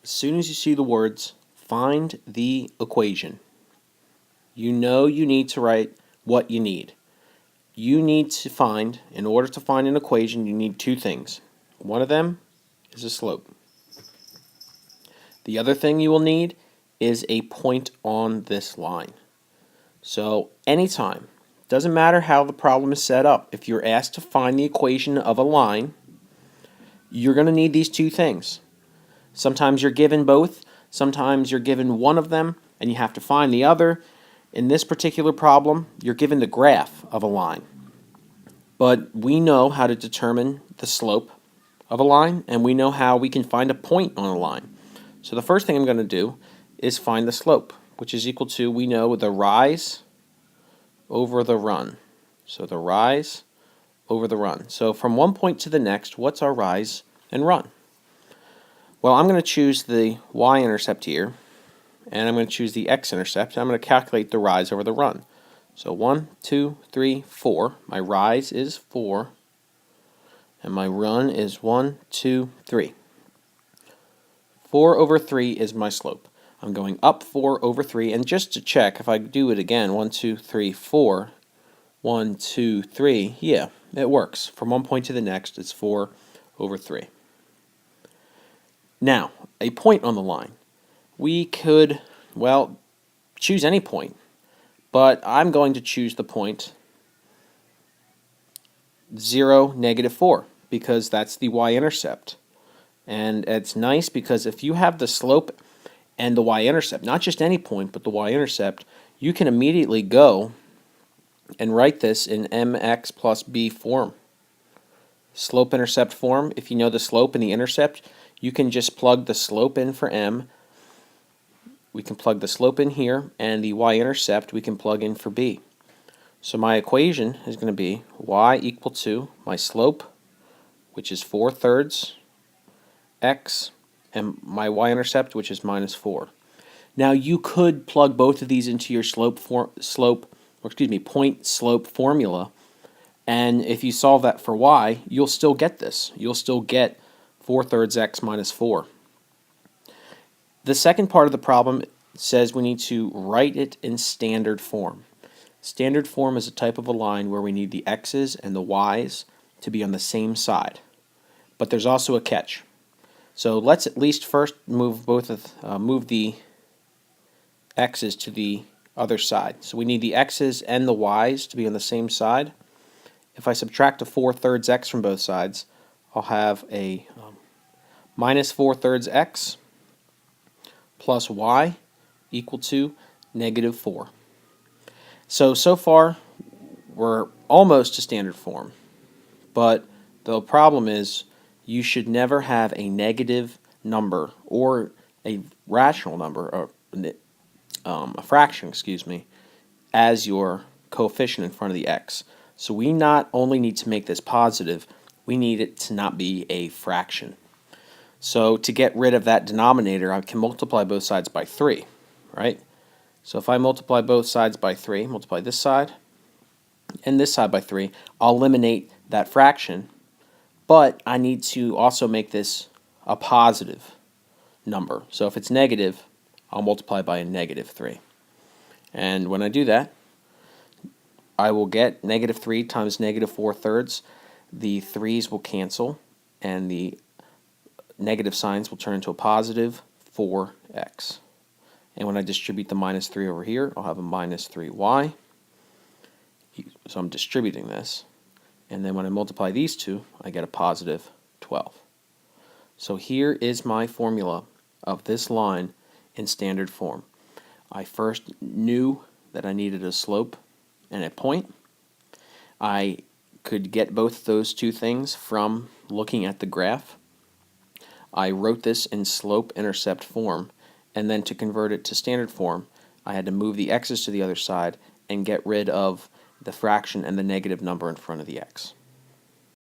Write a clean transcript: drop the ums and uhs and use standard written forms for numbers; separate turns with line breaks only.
As soon as you see the words, find the equation, you know you need to write what you need. You need to find, in order to find an equation, you need two things. One of them is a slope. The other thing you will need is a point on this line. So anytime, doesn't matter how the problem is set up, if you're asked to find the equation of a line, you're going to need these two things. Sometimes you're given both, sometimes you're given one of them and you have to find the other. In this particular problem, you're given the graph of a line. But we know how to determine the slope of a line, and we know how we can find a point on a line. So the first thing I'm going to do is find the slope, which is equal to, we know, the rise over the run. So the rise over the run. So from one point to the next, what's our rise and run? Well, I'm going to choose the y-intercept here, and I'm going to choose the x-intercept. I'm going to calculate the rise over the run. So 1, 2, 3, 4. My rise is 4, and my run is 1, 2, 3. 4 over 3 is my slope. I'm going up 4 over 3, and just to check, if I do it again, 1, 2, 3, 4, 1, 2, 3, yeah, it works. From one point to the next, it's 4 over 3. Now, a point on the line. We could, well, choose any point, but I'm going to choose the point 0, -4, because that's the y-intercept. And it's nice because if you have the slope and the y-intercept, not just any point, but the y-intercept, you can immediately go and write this in mx plus b form. Slope-intercept form, if you know the slope and the intercept, you can just plug the slope in for m. We can plug the slope in here, and the y-intercept we can plug in for b. So my equation is going to be y equal to my slope, which is 4/3, x, and my y-intercept, which is -4. Now you could plug both of these into your point slope formula, and if you solve that for y, you'll still get this. You'll still get 4/3 x minus 4. The second part of the problem says we need to write it in standard form. Standard form is a type of a line where we need the x's and the y's to be on the same side. But there's also a catch. So let's at least first move the x's to the other side. So we need the x's and the y's to be on the same side. If I subtract a 4/3 x from both sides, I'll have a minus 4/3 x plus y equal to -4. So far, we're almost to standard form. But the problem is you should never have a negative number or a rational number, or a fraction, as your coefficient in front of the x. So we not only need to make this positive, we need it to not be a fraction. So to get rid of that denominator, I can multiply both sides by 3, right? So if I multiply both sides by 3, multiply this side and this side by 3, I'll eliminate that fraction, but I need to also make this a positive number. So if it's negative, I'll multiply by a -3. And when I do that, I will get -3 times -4/3. The 3's will cancel, and the negative signs will turn into a positive 4x. And when I distribute the -3 over here, I'll have a -3y. So I'm distributing this. And then when I multiply these two, I get a positive 12. So here is my formula of this line in standard form. I first knew that I needed a slope and a point. I could get both those two things from looking at the graph. I wrote this in slope-intercept form, and then to convert it to standard form, I had to move the x's to the other side and get rid of the fraction and the negative number in front of the x.